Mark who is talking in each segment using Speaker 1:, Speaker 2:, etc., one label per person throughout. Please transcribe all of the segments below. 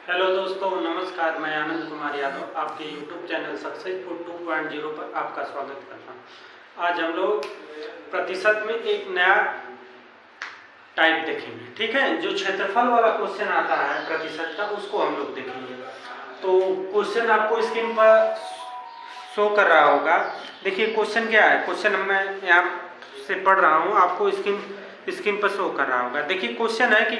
Speaker 1: Hello दोस्तों, नमस्कार। मैं आनंद कुमार यादव आपके YouTube चैनल सक्सेसफुल 2.0 पर आपका स्वागत करता हूँ। आज हम लोग प्रतिशत में एक नया टाइप देखेंगे। ठीक है, जो क्षेत्रफल वाला क्वेश्चन आता है प्रतिशत का, उसको हम लोग देखेंगे। तो क्वेश्चन आपको स्क्रीन पर शो कर रहा होगा। देखिए क्वेश्चन क्या है। क्वेश्चन मैं यहाँ से पढ़ रहा हूँ, आपको स्क्रीन पर शो कर रहा होगा। देखिए क्वेश्चन है कि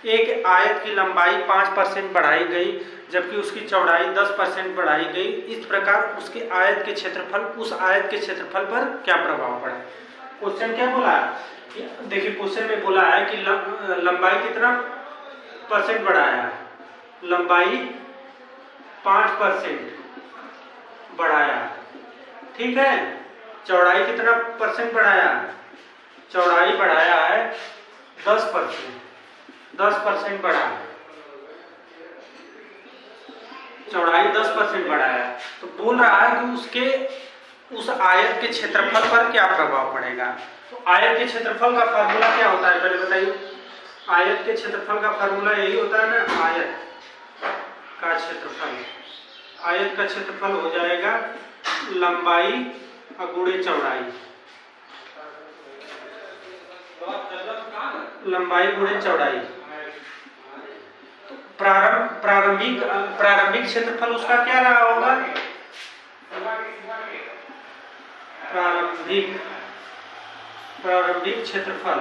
Speaker 1: एक आयत की लंबाई 5% बढ़ाई गई जबकि उसकी चौड़ाई 10% बढ़ाई गई। इस प्रकार उसके आयत के क्षेत्रफल उस आयत के क्षेत्रफल पर क्या प्रभाव पड़ा। क्वेश्चन क्या बोला है, देखिए क्वेश्चन में बोला है कि लंबाई कितना परसेंट बढ़ाया है। लंबाई 5% बढ़ाया, ठीक है। चौड़ाई कितना परसेंट बढ़ाया, चौड़ाई बढ़ाया है 10%। 10% बढ़ा, चौड़ाई 10% बढ़ाया। तो बोल रहा है कि उसके उस आयत के क्षेत्रफल पर क्या प्रभाव पड़ेगा। तो आयत के क्षेत्रफल का फार्मूला क्या होता है, पहले बताइए। आयत के क्षेत्रफल का फार्मूला यही होता है ना, आयत का क्षेत्रफल। आयत का क्षेत्रफल हो जाएगा लंबाई गुणे चौड़ाई। लंबाई गुणे चौड़ाई। तो प्रारंभिक क्षेत्रफल उसका क्या रहा होगा। प्रारंभिक क्षेत्रफल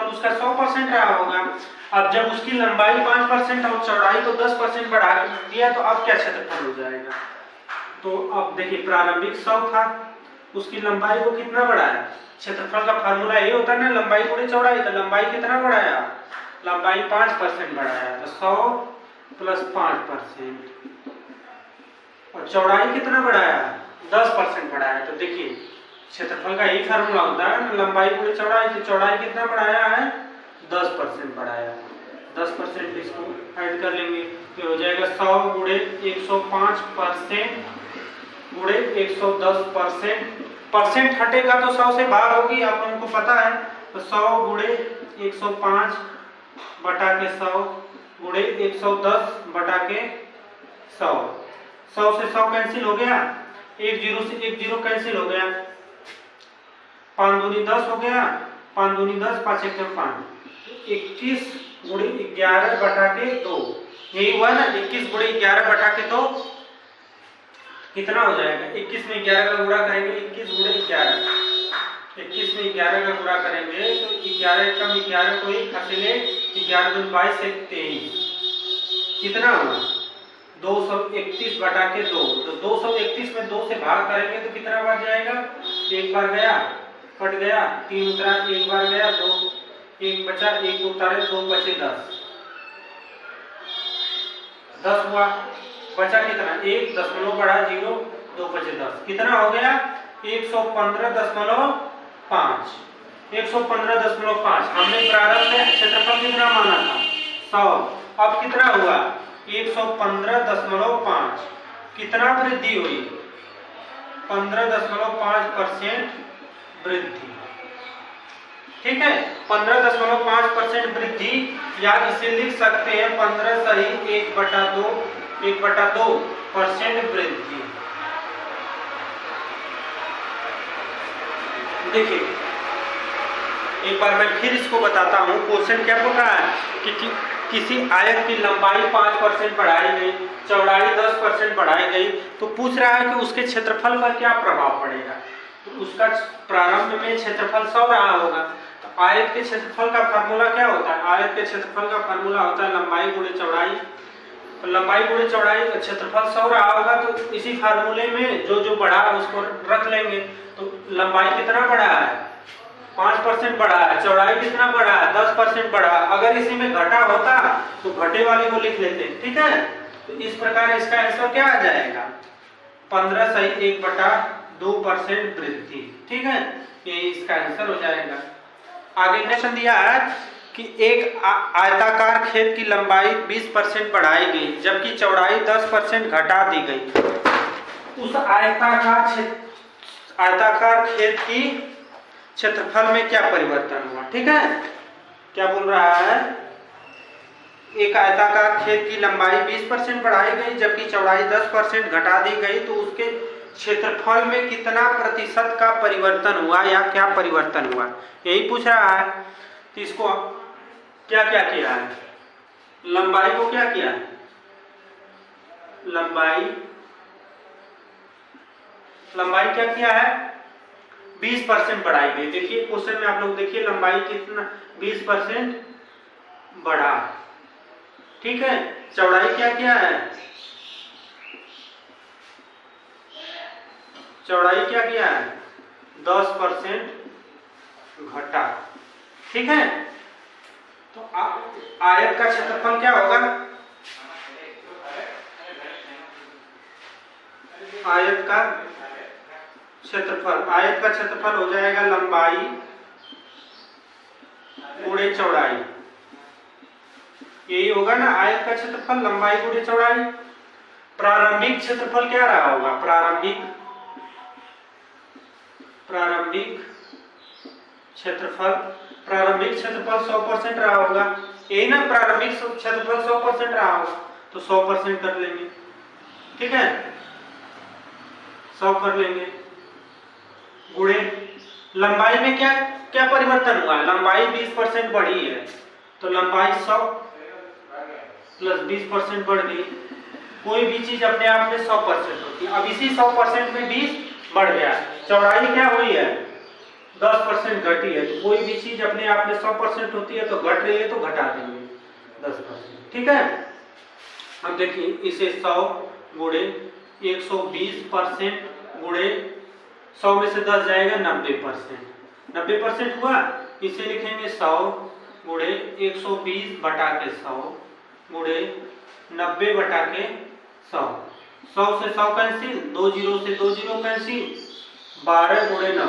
Speaker 1: उसका 100% रहा होगा। अब जब उसकी लंबाई 5% और चौड़ाई को 10% बढ़ा दिया तो अब क्या क्षेत्रफल हो जाएगा। तो अब देखिए प्रारंभिक 100 था, उसकी लंबाई को कितना बढ़ाया। क्षेत्रफल का फार्मूला ये होता है ना, लंबाई गुणे चौड़ाई। तो लंबाई कितना बढ़ाया, लंबाई 5% बढ़ाया। तो 100 प्लस 5% और चौड़ाई कितना बढ़ाया, 10% बढ़ाया। तो देखिए क्षेत्रफल का यही फार्मूला होता है ना, लंबाई गुणे चौड़ाई। तो चौड़ाई कितना बढ़ाया है, 10% बढ़ाया। 10% इसको ऐड कर लेंगे तो हो जाएगा 100 गुणे 105% गुणे 110%। परसेंट हटेगा तो 100 से भाग होगी, आप लोगों को पता है। तो 100 गुणे 105 बटा के 100 गुणे 110 बटा के 100। 100 से 100 कैंसिल हो गया, एक जीरो से एक जीरो कैंसिल हो गया। 5 दूनी 10 हो गया, 5 दूनी 10, 5 एक 5। 21 गुणे 11 बटा के 2, यही हुआ ना। 21 गुणे 11 बटा के 2 कितना हो जाएगा। 21 में 11 का गुणा करेंगे, 21 गुणे 11। 21 में 11 का गुणा करेंगे तो 11 कम 11 को 1 खसेले, 11 दूनी 22 से 23 कितना हुआ 231 बटा के 2। तो 231 में 2 से भाग करेंगे तो कितना बच जाएगा, एक बार गया कट गया, 3 उतरा, एक बार गया 2, एक बचा, एक उतारे 2 बचे 10। 10 हुआ, बचा कितना, 1 दशमलव बढ़ा 0, 2 बचे 10, कितना हो गया 115.5। 115.5 हमने प्रारंभ में क्षेत्रफल कितना माना था, 100। अब कितना हुआ 115.5। कितना वृद्धि हुई, 15.5% वृद्धि। ठीक है, 15.5% वृद्धि, या इसे लिख सकते हैं 15 सही 1/2% वृद्धि। देखिए एक बार मैं फिर इसको बताता हूँ। क्वेश्चन क्या बोल रहा है कि किसी आयत की लंबाई 5% बढ़ाई गई, चौड़ाई 10% बढ़ाई गई। तो पूछ रहा है कि उसके क्षेत्रफल पर क्या प्रभाव पड़ेगा। तो उसका प्रारंभ में क्षेत्रफल 100 रहा होगा। तो आयत के क्षेत्रफल का फार्मूला क्या होता है, आयत के क्षेत्रफल का फार्मूला होता है लंबाई गुणे चौड़ाई। तो लंबाई गुणे चौड़ाई, क्षेत्रफल 100 रहा होगा तो इसी फार्मूले में जो जो बढ़ा उसको रख लेंगे। तो लंबाई कितना बढ़ा है, 5% बढ़ा है। चौड़ाई कितना बढ़ा है, 10% बढ़ा। अगर इसी में घटा होता तो घटे वाले को लिख लेते, ठीक है। तो इस प्रकार इसका आंसर क्या आ जाएगा, 15 सही 1/2% वृद्धि। ठीक है, ये इसका आंसर हो जाएगा। आगे क्वेश्चन दिया है कि एक आयताकार खेत की लंबाई 20% बढ़ाई गई जबकि चौड़ाई 10% घटा दी गई। उस आयताकार खेत की क्षेत्रफल में क्या परिवर्तन हुआ। ठीक है, क्या बोल रहा है, एक आयताकार खेत की लंबाई 20% बढ़ाई गई जबकि चौड़ाई 10% घटा दी गई, तो उसके क्षेत्रफल में कितना प्रतिशत का परिवर्तन हुआ या क्या परिवर्तन हुआ, यही पूछ रहा है। तो इसको क्या क्या किया है, लंबाई को क्या किया है, लंबाई क्या किया है, 20% बढ़ाई गई। देखिए क्वेश्चन में आप लोग देखिए लंबाई कितना 20% बढ़ा, ठीक है। चौड़ाई क्या किया है, चौड़ाई क्या किया है 10% घटा, ठीक है। तो आयत का क्षेत्रफल क्या होगा, आयत का क्षेत्रफल हो जाएगा लंबाई गुणे चौड़ाई, यही होगा ना आयत का क्षेत्रफल, लंबाई गुणे चौड़ाई। प्रारंभिक क्षेत्रफल क्या रहा होगा, प्रारंभिक क्षेत्रफल 100% रहा होगा, यही ना, प्रारंभिक क्षेत्रफल 100% रहा होगा, तो 100% कर लेंगे, ठीक है, 100 कर लेंगे। गुणे लंबाई में क्या क्या परिवर्तन हुआ, लंबाई 20% बढ़ी है, तो लंबाई 100 प्लस 20% बढ़ गई। कोई भी चीज अपने आप में 100% होती है, अब इसी 100% में 20 बढ़ गया। चौड़ाई क्या हुई है 10% घटी है, तो कोई भी चीज अपने आप में 100% होती है, तो घट रही है तो घटा देंगे 10%, ठीक है। अब देखिए इसे 100 गुणे 120% गुणे 100 में से 10 जाएगा 90%, 90% हुआ। इसे लिखेंगे 100 गुणे 120 बटा के 100 गुणे 90 बटा के 100, 100 से 100 कैंसिल, 2 जीरो से 2 जीरो कैंसिल, 12 गुणे 9,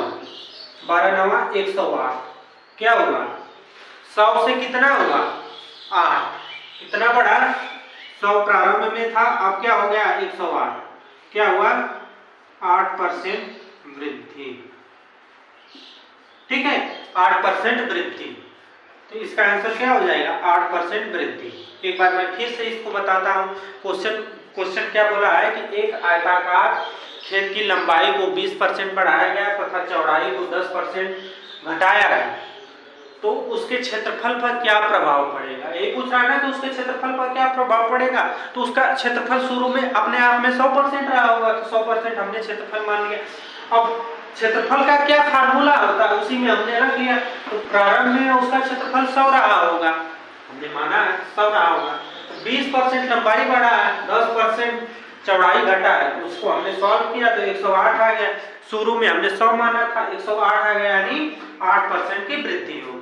Speaker 1: 12 नवा 108, क्या हुआ 100 से कितना हुआ 8, कितना बढ़ा 100 प्रारंभ में था, अब क्या हो गया 108, क्या हुआ 8% वृद्धि, ठीक है, 8% वृद्धि। तो इसका आंसर क्या हो जाएगा 8% वृद्धि। एक बार मैं फिर से इसको बताता हूँ, क्वेश्चन क्या बोला है कि एक आयताकार खेत की लंबाई को 20% बढ़ाया गया तथा चौड़ाई को 10% घटाया गया, तो उसके क्षेत्रफल पर क्या प्रभाव पड़ेगा, ये पूछ रहा है ना, तो उसके क्षेत्रफल पर क्या प्रभाव पड़ेगा। तो उसका क्षेत्रफल शुरू में अपने आप में 100% रहा होगा, तो 100% हमने क्षेत्रफल मान लिया। अब क्षेत्रफल का क्या फार्मूला होता है उसी में हमने रख लिया, तो प्रारंभ में उसका क्षेत्रफल 100 रहा होगा, हमने माना है 100 रहा होगा, 20% लंबाई बढ़ा है, 10% चौड़ाई घटा है, तो उसको हमने सॉल्व किया तो 108 आ गया। शुरू में हमने 100 माना था, 108 आ गया, यानी 8% की वृद्धि हो गई।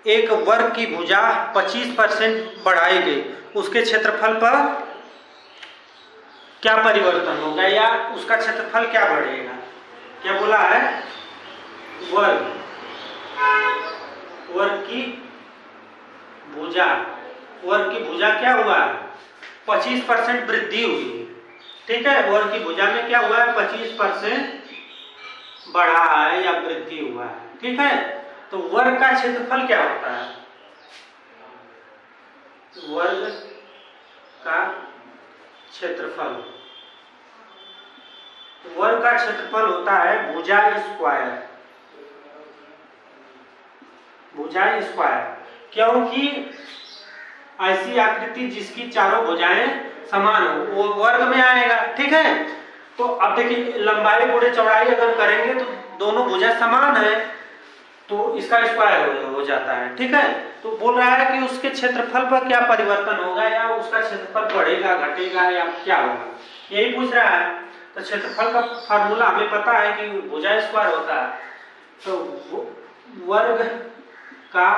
Speaker 1: एक वर्ग की भुजा 25% बढ़ाई गई, उसके क्षेत्रफल पर क्या परिवर्तन होगा या उसका क्षेत्रफल क्या बढ़ेगा, क्या बोला है वर्ग की भुजा क्या हुआ 25% वृद्धि हुई, ठीक है। वर्ग की भुजा में क्या हुआ है 25% बढ़ा है या वृद्धि हुआ है, ठीक है। तो वर्ग का क्षेत्रफल क्या होता है, वर्ग का क्षेत्रफल, वर्ग का क्षेत्रफल होता है भुजा स्क्वायर, क्योंकि ऐसी आकृति जिसकी चारों भुजाएं समान हो वो वर्ग में आएगा, ठीक है। तो अब देखिए लंबाई गुणे चौड़ाई अगर करेंगे तो दोनों भुजा समान है, तो इसका स्क्वायर हो जाता है, ठीक है। तो बोल रहा है कि उसके क्षेत्रफल पर क्या परिवर्तन होगा या उसका क्षेत्रफल बढ़ेगा घटेगा या क्या होगा, यही पूछ रहा है। तो क्षेत्रफल का फार्मूला हमें पता है कि भुजा स्क्वायर होता है, तो वर्ग का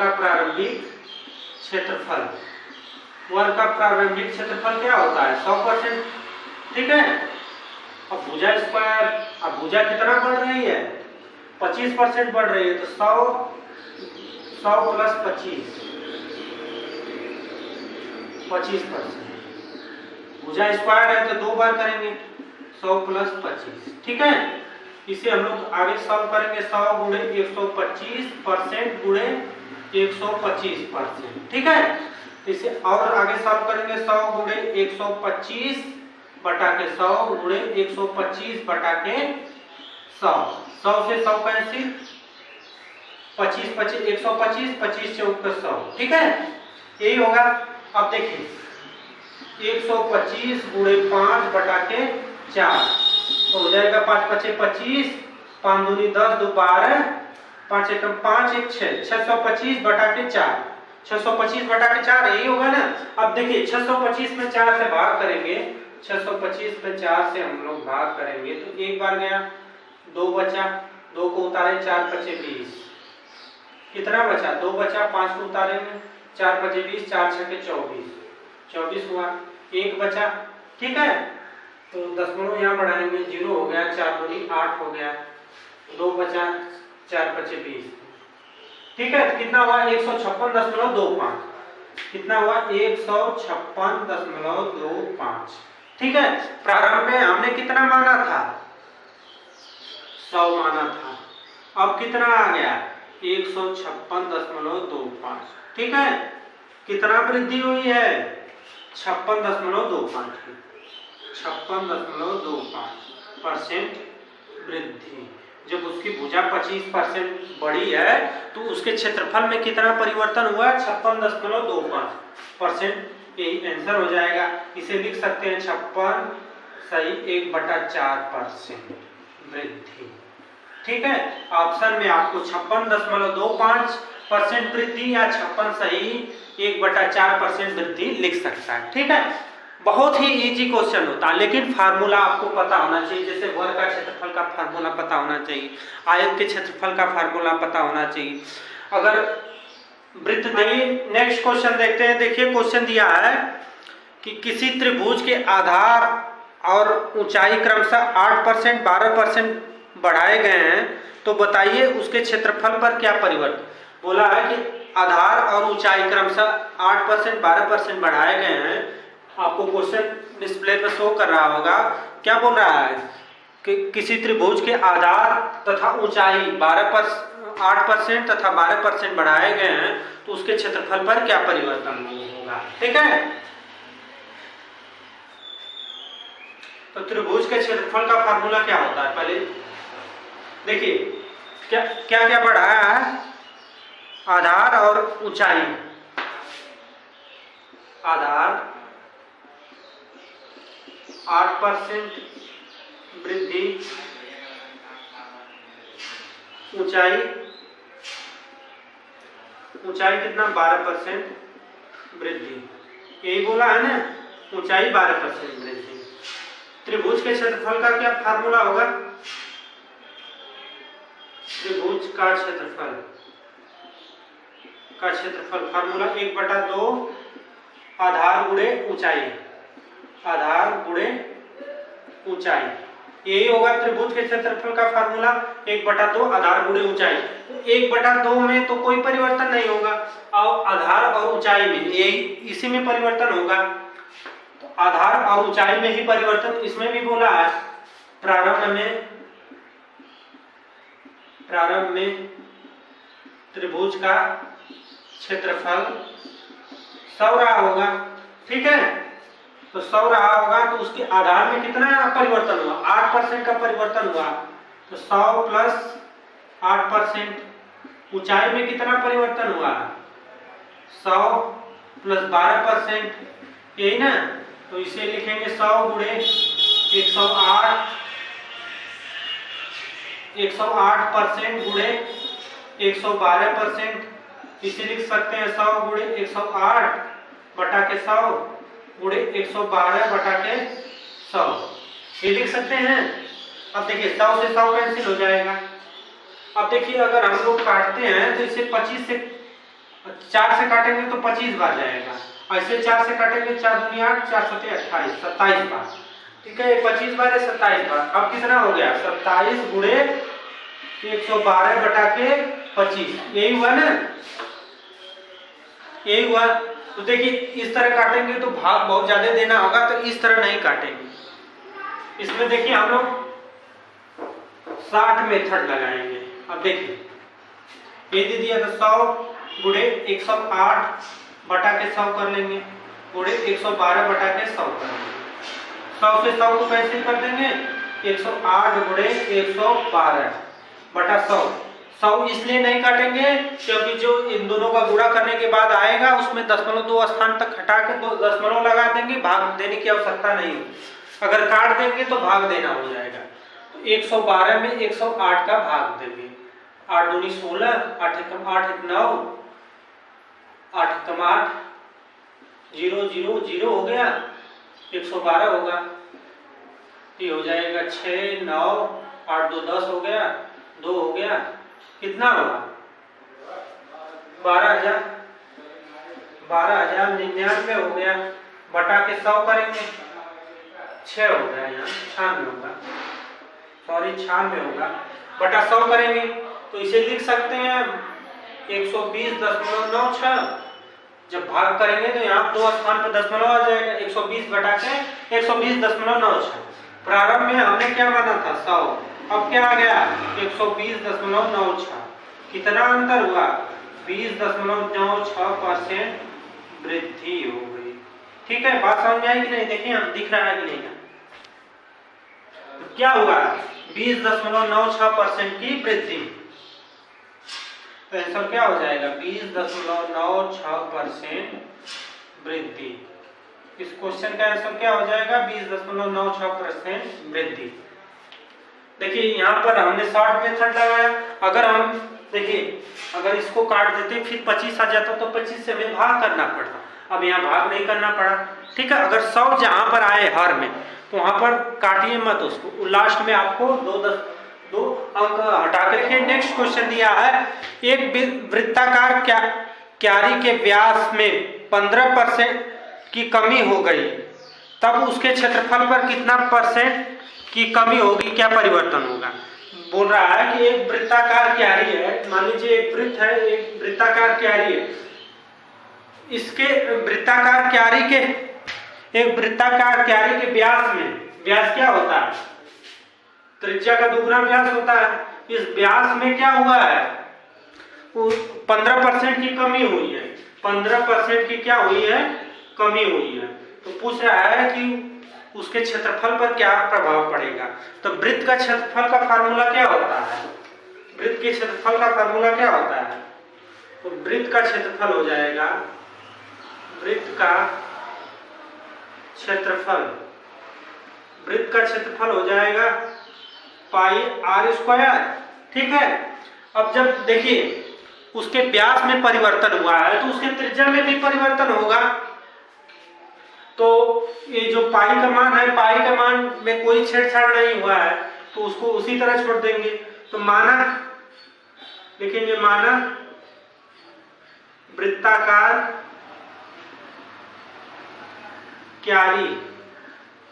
Speaker 1: प्रारंभिक क्षेत्रफल, वर्ग का प्रारंभिक क्षेत्रफल क्या होता है 100%, ठीक है। अब भुजा स्क्वायर, अब भुजा कितना बढ़ रही है 25% बढ़ रही है, तो 100 प्लस 25%, भुजा स्क्वायर है तो 2 बार करेंगे 100 प्लस 25, ठीक है। इसे हम लोग आगे सॉल्व करेंगे 100 गुणे 125% गुणे 125%, ठीक है। इसे और आगे सॉल्व करेंगे 100 गुणे 125 बटा के 100 गुणे 125 बटा के 100। 100 से 100 कैंसिल, 25 25 125, 25 चौक 100, ठीक है, यही होगा। अब देखिए 125 गुणे 5 बटा के 4 तो हो जाएगा 5 5 25, 5 दूनी 10, 2 12, 5 एकम 5 1 6, 625 बटा के 4, 625 बटा के 4 यही होगा ना। अब देखिए 625 में 4 से भाग करेंगे, 625 में 4 से हम लोग भाग करेंगे तो एक बार गया, 2 बचा, 2 को उतारे 4 5 20, कितना बचा, 2 बचा, 5 को उतारेंगे 4 5 20, 4 6 24, 24 हुआ, 1 बचा, ठीक है। तो दशमलव यहाँ बढ़ाएंगे, 0 हो गया, 4 दूनी 8 हो गया, 2 बचा, 4 5 20, ठीक है। तो कितना हुआ 156.25, कितना हुआ 156.25, ठीक है। प्रारंभ में हमने कितना माना था, 100 माना था, अब कितना आ गया 156.25, ठीक है। कितना वृद्धि हुई है 56.25 की, 56.25% वृद्धि। जब उसकी भुजा 25% बड़ी है तो उसके क्षेत्रफल में कितना परिवर्तन हुआ 56.25%, यही आंसर हो जाएगा। इसे लिख सकते हैं 56 सही 1/4% वृद्धि, ठीक है। ऑप्शन में आपको 56.25% वृद्धि या 56 सही 1/4% वृद्धि लिख सकता है, ठीक है। बहुत ही इजी क्वेश्चन होता है, लेकिन फार्मूला आपको पता होना चाहिए। जैसे वर्ग का क्षेत्रफल का फार्मूला पता होना चाहिए, आयत के क्षेत्रफल का फार्मूला पता होना चाहिए। अगर वृत्त नहीं, नेक्स्ट क्वेश्चन देखते हैं। देखिए क्वेश्चन दिया है कि किसी त्रिभुज के आधार और ऊंचाई क्रमशः 8%, 12% बढ़ाए गए हैं, तो बताइए उसके क्षेत्रफल पर क्या परिवर्तन। बोला है कि आधार और ऊंचाई क्रमशः 8%, 12% बढ़ाए गए हैं। आपको क्वेश्चन डिस्प्ले पर शो कर रहा होगा। क्या बोल रहा है कि किसी त्रिभुज के आधार तथा ऊंचाई 8% तथा 12% बढ़ाए गए हैं, तो उसके क्षेत्रफल पर क्या परिवर्तन होगा, ठीक है। तो त्रिभुज के क्षेत्रफल का फार्मूला क्या होता है, पहले देखिए क्या क्या क्या बढ़ाया है, आधार और ऊंचाई। आधार 8% वृद्धि, ऊंचाई कितना 12% वृद्धि, यही बोला है ना, ऊंचाई 12% वृद्धि। त्रिभुज के क्षेत्रफल का क्या फार्मूला होगा, त्रिभुज का क्षेत्रफल फार्मूला 1/2 आधार गुणे ऊंचाई, आधार गुणे ऊंचाई, यही होगा त्रिभुज के क्षेत्रफल का फार्मूला 1/2 आधार गुणे ऊंचाई। 1/2 में तो कोई परिवर्तन नहीं होगा, और आधार और ऊंचाई में यही इसी में परिवर्तन होगा। तो आधार और ऊंचाई में ही परिवर्तन, इसमें भी बोला है प्रारंभ में त्रिभुज का क्षेत्रफल 100 रहा होगा, ठीक है। तो 100 रहा होगा तो उसके आधार में कितना परिवर्तन हुआ, 8% का परिवर्तन हुआ। तो 100 प्लस 8%, ऊंचाई में कितना परिवर्तन हुआ, 100 प्लस 12%, यही ना। तो इसे लिखेंगे 100 गुणे 108% गुणे 112%, इसे लिख सकते हैं 100 गुणे 108 बटा के 100 गुणे 112 बटा के 100, ये लिख सकते हैं। अब देखिए 100 से 100 कैंसिल हो जाएगा। अब देखिए अगर हम लोग काटते हैं तो इसे 25 से 4 से काटेंगे तो 25 बार जाएगा, ऐसे 4 से काटेंगे 4 दूनी 8, 4 सते 28, 27 बार, ठीक है। 25 बार है 27 बार। अब कितना हो गया 27 गुणे 112 बटा के 25, यही हुआ ना, यही हुआ। तो देखिए इस तरह काटेंगे तो भाग बहुत ज्यादा देना होगा, तो इस तरह नहीं काटेंगे। इसमें देखिए हम लोग 60 मेथड लगाएंगे। अब देखिए ये दे दिया तो 100 गुणे 108 बटा के 100 कर लेंगे, गुणे 112 बटा के 100 कर लेंगे। 100 से 100 को कैसे कर देंगे, 108 गुणे 112 बटा 100। 100 इसलिए नहीं काटेंगे क्योंकि जो इन दोनों का गुणा करने के बाद आएगा उसमें 0.2 स्थान तक हटा के 2 दशमलव लगा देंगे, भाग देने की आवश्यकता नहीं। अगर काट देंगे तो भाग देना हो जाएगा। तो 112 में 108 का भाग देंगे। 8 दूनी 16, 8 एकम 8 एक 9, 8 एकम 8, 0 0 0 हो गया, 112 होगा। ये हो जाएगा 6 9 8 2 10 हो गया, 2 हो गया, कितना होगा 12,000, 12,099 हो गया, बटा के 100 करेंगे, 6 हो गया, यहाँ 96 होगा, सॉरी 96 होगा, बटा 100 करेंगे तो इसे लिख सकते हैं 120.96। जब भाग करेंगे तो यहाँ 2 स्थान पर दशमलव आ जाएगा, 120 बटा के 120.96। प्रारंभ में हमने क्या माना था 100, अब क्या आ गया 120.96। कितना अंतर हुआ 20.96% वृद्धि हो गई। ठीक है, बात समझ में आई कि नहीं, देखिए हम दिख रहा है कि नहीं। तो क्या हुआ 20.96% की वृद्धि। तो आंसर क्या हो जाएगा 20.96% वृद्धि। इस क्वेश्चन का आंसर क्या हो जाएगा 20.96% वृद्धि। देखिए यहाँ पर हमने शॉर्ट मेथड लगाया। अगर हम देखिए अगर इसको काट देते फिर 25 आ जाता तो 25 से हमें भाग करना पड़ता। अब यहाँ भाग नहीं करना पड़ा। ठीक है, अगर 100 जहां पर आए हर में तो वहां पर काटिए मत उसको, लास्ट में आपको 2 अंक हटा करके नेक्स्ट क्वेश्चन दिया है। एक वृत्ताकार क्यारी के व्यास में 15% की कमी हो गई, तब उसके क्षेत्रफल पर कितना % की कमी होगी, क्या परिवर्तन होगा। बोल रहा है कि एक वृत्ताकार क्यारी है, मान लीजिए एक वृत्त है, एक वृत्ताकार क्यारी है। इसके वृत्ताकार क्यारी के व्यास में, व्यास क्या होता है त्रिज्या का दुगुना व्यास होता है। इस व्यास में क्या हुआ है 15% की कमी हुई है, 15% की क्या हुई है कमी हुई है। तो पूछ रहा है कि उसके क्षेत्रफल पर क्या प्रभाव पड़ेगा। तो वृत्त का क्षेत्रफल का फार्मूला क्या होता है, वृत्त के क्षेत्रफल का फार्मूला क्या होता है। तो वृत्त का क्षेत्रफल हो जाएगा, वृत्त का क्षेत्रफल हो जाएगा पाई r स्क्वायर। ठीक है, अब जब देखिए उसके व्यास में परिवर्तन हुआ है तो उसके त्रिज्या में भी परिवर्तन होगा। तो ये जो पाई का मान है, पाई का मान में कोई छेड़छाड़ नहीं हुआ है तो उसको उसी तरह छोड़ देंगे। तो माना लिखेंगे, माना वृत्ताकार क्यारी,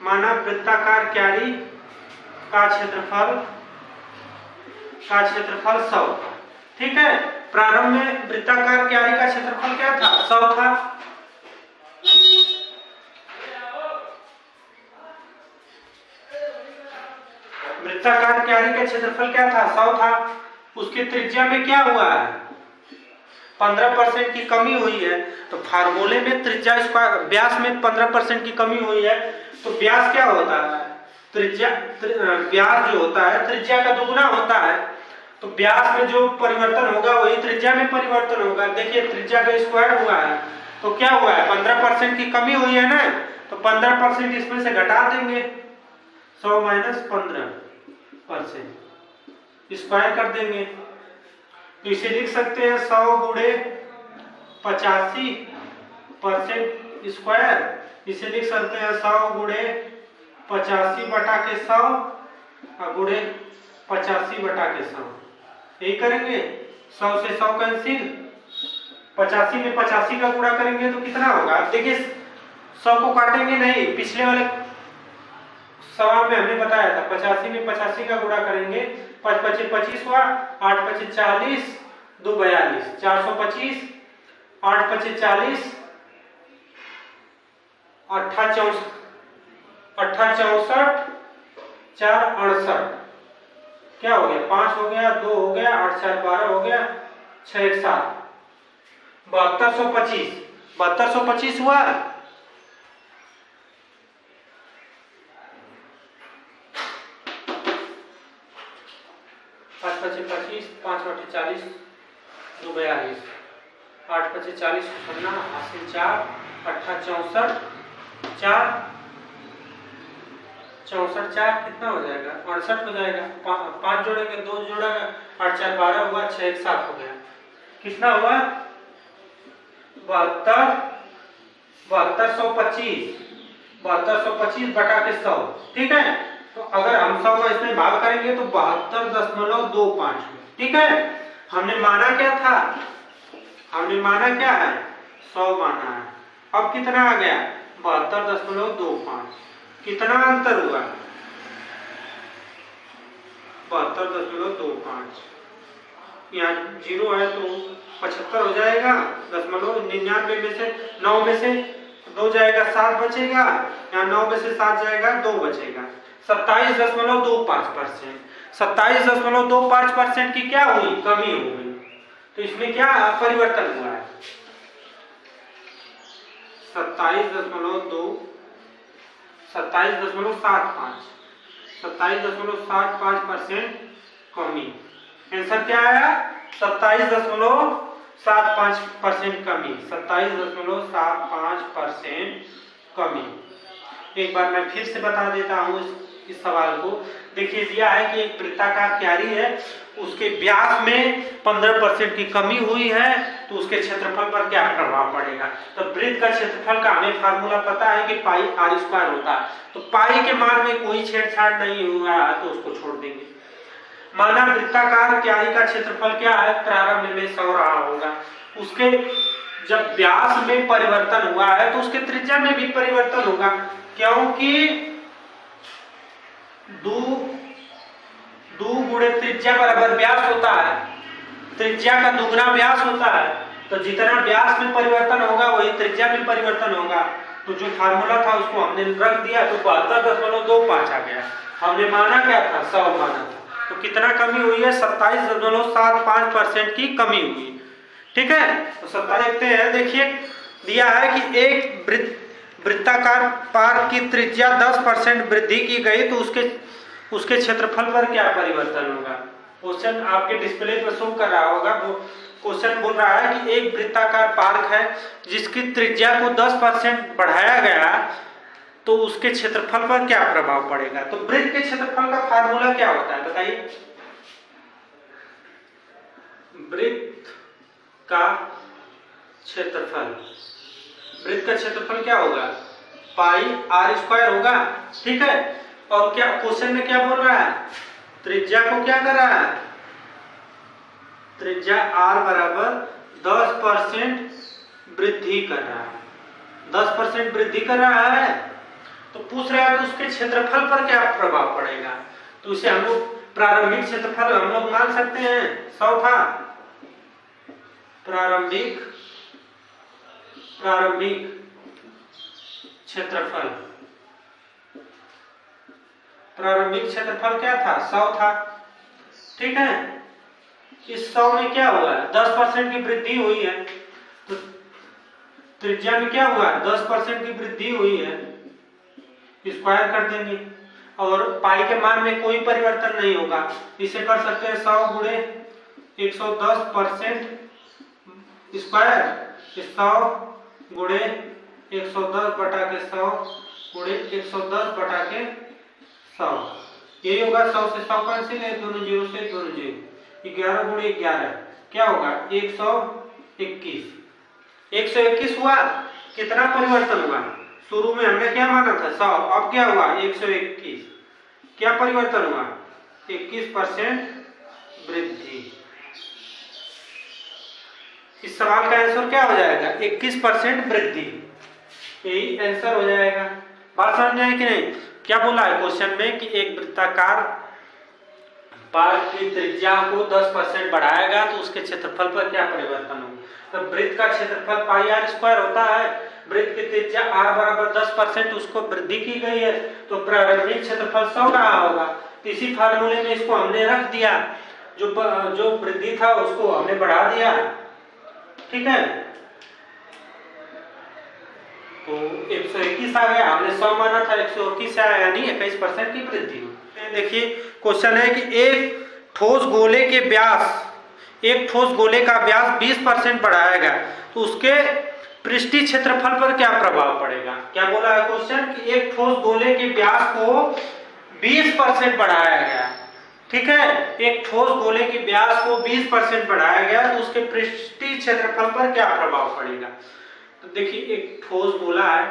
Speaker 1: माना वृत्ताकार क्यारी का क्षेत्रफल 100। ठीक है, प्रारंभ में वृत्ताकार क्यारी का क्षेत्रफल क्या था 100 था। वृत्ताकार क्यारी का क्षेत्रफल क्या था 100 था। उसके त्रिज्या में क्या हुआ है 15% की कमी हुई है। तो फार्मूले में त्रिज्या स्क्वायर, व्यास में 15% की कमी हुई है। तो व्यास क्या होता है त्रिज्या, व्यास जो होता है त्रिज्या का दुगुना होता है। तो व्यास में जो परिवर्तन होगा वही त्रिज्या में परिवर्तन होगा। देखिए त्रिज्या का स्क्वायर हुआ है तो क्या हुआ है 15% की कमी हुई है ना, तो 15% इसमें से घटा देंगे, 100 माइनस 15% स्क्वायर कर देंगे। तो इसे लिख सकते हैं 100 गुणे 85% स्क्वायर। इसे लिख सकते हैं 100 गुणे 85 बटा के 100 और गुणे 85 बटा के 100। यही करेंगे, 100 से 100 कैंसिल, 85 में 85 का गुणा करेंगे तो कितना होगा। देखिए 100 को काटेंगे नहीं, पिछले वाले सवाल में हमने बताया था 85 में 85 का गुणा करेंगे, 5 25 25 हुआ, 8 25 40, 2 42, 425, 8 25 40, 8 64, 4 68, क्या हो गया, 5 हो गया, 2 हो गया, 8 4 12 हो गया, 6 1 7, 7225, 7225 हुआ। 5 5 25, 5 8 40, 2 42, 8 5 40, 8 4, 8 64, 4 64 4 कितना हो जाएगा, 68 हो जाएगा। 5 जोड़ेंगे, 2 जोड़ेगा, 8 4 12 हुआ, 6 1 7 हो गया। कितना हुआ, 7225, 7225 बटा के 100। ठीक है, तो अगर हम 100 का इसमें भाग करेंगे तो 72.25। ठीक है, हमने माना क्या था, हमने माना क्या है, 100 माना है। अब कितना आ गया, 72.25। कितना अंतर हुआ, 72.25। यहाँ 0 है तो 75 हो जाएगा। 0.99 में से 9 में से 2 जाएगा, 7 बचेगा। यहाँ 9 में से 7 जाएगा, 2 बचेगा। 27.25%। 27.25% की क्या हुई, कमी हो गई। तो इसमें क्या परिवर्तन हुआ है, 27.75% कमी। आंसर क्या आया, 27.75% कमी, 27.75% कमी। एक बार मैं फिर से बता देता हूँ इस सवाल को। देखिए दिया है कि एक वृत्ताकार क्यारी है, उसके व्यास में 15% की कमी हुई है, तो उसके क्षेत्रफल पर क्या प्रभाव पड़ेगा। तो वृत्त का क्षेत्रफल का हमें फार्मूला पता है कि पाई आर स्क्वायर होता है। तो पाई के मान में कोई छेड़छाड़ नहीं हुआ तो उसको छोड़ देंगे। माना वृत्ताकार क्यारी का क्षेत्रफल क्या है, प्रारंभ में 100 रहा होगा, उसके जब व्यास में परिवर्तन हुआ है तो उसके त्रिज्या में भी परिवर्तन होगा, क्योंकि 2 गुणे त्रिज्या बराबर व्यास होता है। त्रिज्या का दुगना व्यास होता है, तो जितना व्यास में परिवर्तन होगा वही त्रिज्या में परिवर्तन होगा। तो जो फार्मूला था उसको हमने रख दिया, तो 72.25 आ गया। हमने माना क्या था, 100 माना था। तो कितना कमी हुई है, 27.75% की कमी हुई। ठीक है, तो 27 देखते हैं। देखिए दिया है कि एक वृत्ताकार पार्क की त्रिज्या 10% वृद्धि की गई तो उसके क्षेत्रफल पर क्या परिवर्तन होगा। क्वेश्चन आपके डिस्प्ले पर शो कर रहा होगा। वो क्वेश्चन बोल रहा है कि एक वृत्ताकार पार्क है जिसकी त्रिज्या को 10% बढ़ाया गया तो उसके क्षेत्रफल पर क्या प्रभाव पड़ेगा। तो वृत्त के क्षेत्रफल का फार्मूला क्या होता है बताइए। वृत्त का क्षेत्रफल, वृत्त का क्षेत्रफल क्या होगा, पाई आर स्क्वायर होगा। ठीक है, और क्या क्वेश्चन में क्या बोल रहा है, त्रिज्या को क्या कर रहा है, त्रिज्या r बराबर 10% वृद्धि कर रहा है, 10% वृद्धि कर रहा है। तो पूछ रहा है कि उसके क्षेत्रफल पर क्या प्रभाव पड़ेगा। तो इसे हम लोग प्रारंभिक क्षेत्रफल हम लोग मान सकते हैं, 100 था। प्रारंभिक क्षेत्रफल, प्रारंभिक क्षेत्रफल क्या था, 100 था। ठीक है, इस 100 में क्या हुआ, 10% की वृद्धि हुई है। तो त्रिज्या में क्या हुआ, 10% की वृद्धि हुई है, स्क्वायर कर देंगे। और पाई के मान में कोई परिवर्तन नहीं होगा, इसे कर सकते हैं 100 गुणे 110% स्क्वायर, 100 गुणे 110 बटा के 100 गुणे 110 बटा के 100, यही होगा। 100 से 100 कैंसिल है, दोनों जीरो से दोनों जीरो, 11 गुणे 11 क्या होगा, 121। 121 हुआ। कितना परिवर्तन हुआ, शुरू में हमने क्या माना था 100, अब क्या हुआ 121। क्या परिवर्तन हुआ, 21% वृद्धि। इस सवाल का आंसर क्या हो जाएगा, 21% वृद्धि, यही आंसर हो जाएगा। बात समझ में आई कि नहीं। क्या बोला है क्वेश्चन में कि एक वृत्ताकार पार्क की त्रिज्या को 10% बढ़ाएगा तो उसके क्षेत्रफल पर क्या परिवर्तन होगा। तो वृत्त का क्षेत्रफल पाई आर स्क्वायर होता है, वृत्त की त्रिज्या r बराबर 10% उसको वृद्धि की गई है, तो प्रारंभिक क्षेत्रफल 100 रहा होगा। इसी फार्मूले में इसको हमने रख दिया, जो वृद्धि था उसको हमने बढ़ा दिया, ठीक है। तो 121 आ गया, हमने 100 माना था, 121 आया, यानी 21% की वृद्धि हुई। देखिए क्वेश्चन है कि एक ठोस गोले का व्यास 20% बढ़ाया गया तो उसके पृष्ठीय क्षेत्रफल पर क्या प्रभाव पड़ेगा। क्या बोला है क्वेश्चन कि एक ठोस गोले के व्यास को 20% बढ़ाया गया, ठीक है। एक ठोस गोले के व्यास को 20% बढ़ाया गया तो उसके पृष्ठीय क्षेत्रफल पर क्या प्रभाव पड़ेगा। तो देखिए एक ठोस गोला है,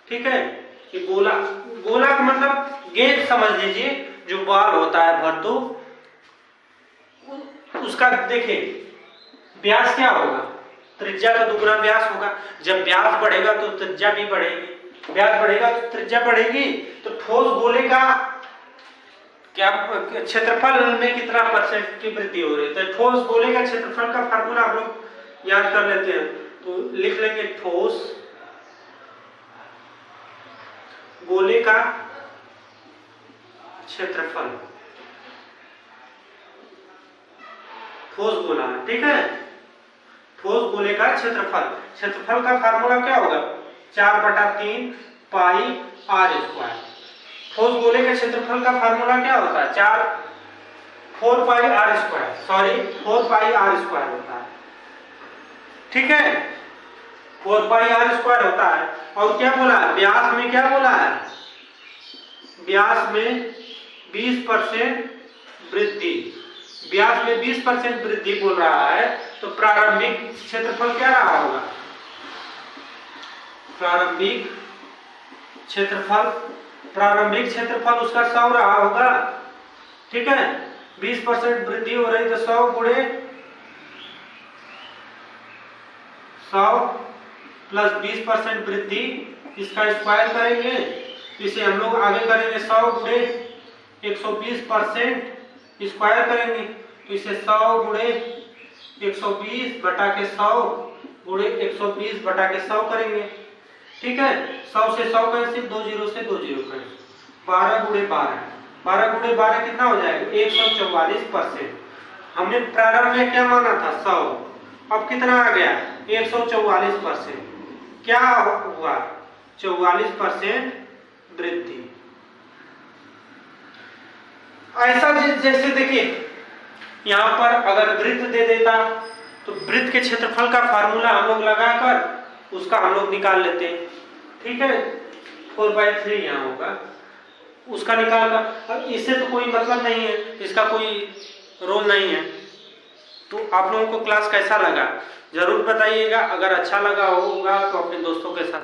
Speaker 1: ठीक है। ये गोला का मतलब गेंद समझ लीजिए, जो बॉल होता है भरतू, उसका देखिए व्यास क्या होगा, त्रिज्या का दुगुना व्यास होगा। जब व्यास बढ़ेगा तो त्रिज्या भी बढ़ेगी, व्यास बढ़ेगा तो त्रिज्या बढ़ेगी। तो ठोस गोले का क्या क्षेत्रफल में कितना % की वृद्धि हो रही है। तो ठोस गोले का क्षेत्रफल का फार्मूला आप लोग याद कर लेते हैं, तो लिख लेंगे ठोस गोले का क्षेत्रफल, ठोस गोला, ठीक है। ठोस गोले का क्षेत्रफल का फार्मूला क्या होगा, 4/3 पाई r²। ठोस गोले के क्षेत्रफल का फार्मूला क्या होता है, 4 पाई r² होता है, ठीक है। 4 पाई r² होता है। और क्या बोला है, व्यास में क्या बोला है, व्यास में 20% वृद्धि, व्यास में 20% वृद्धि बोल रहा है। तो प्रारंभिक क्षेत्रफल क्या रहा होगा, प्रारंभिक क्षेत्रफल उसका 100 रहा होगा, ठीक है। 20% वृद्धि हो रही तो 100 गुणे 100 प्लस 20% वृद्धि, इसका स्क्वायर करेंगे, इसे हम लोग आगे करेंगे 100 गुणे 120% स्क्वायर करेंगे, तो इसे 100 गुणे 120 बटा के 100 गुणे 120 बटा के 100 करेंगे, ठीक है। 100 से 100 कैंसिल, 2 0 से 2 0 कैंसिल, 12 गुणे 12 कितना हो जाएगा, 144%। हमने प्रारंभ में क्या माना था, 100, अब कितना आ गया, 144%। क्या हुआ, 44% वृद्धि। ऐसा जैसे देखिए यहाँ पर अगर वृत्त दे देता तो वृत्त के क्षेत्रफल का फार्मूला हम लोग लगाकर उसका हम लोग निकाल लेते हैं, ठीक है। 4/3 यहाँ होगा, उसका निकालकर, इससे तो कोई मतलब नहीं है, इसका कोई रोल नहीं है। तो आप लोगों को क्लास कैसा लगा जरूर बताइएगा, अगर अच्छा लगा होगा तो अपने दोस्तों के साथ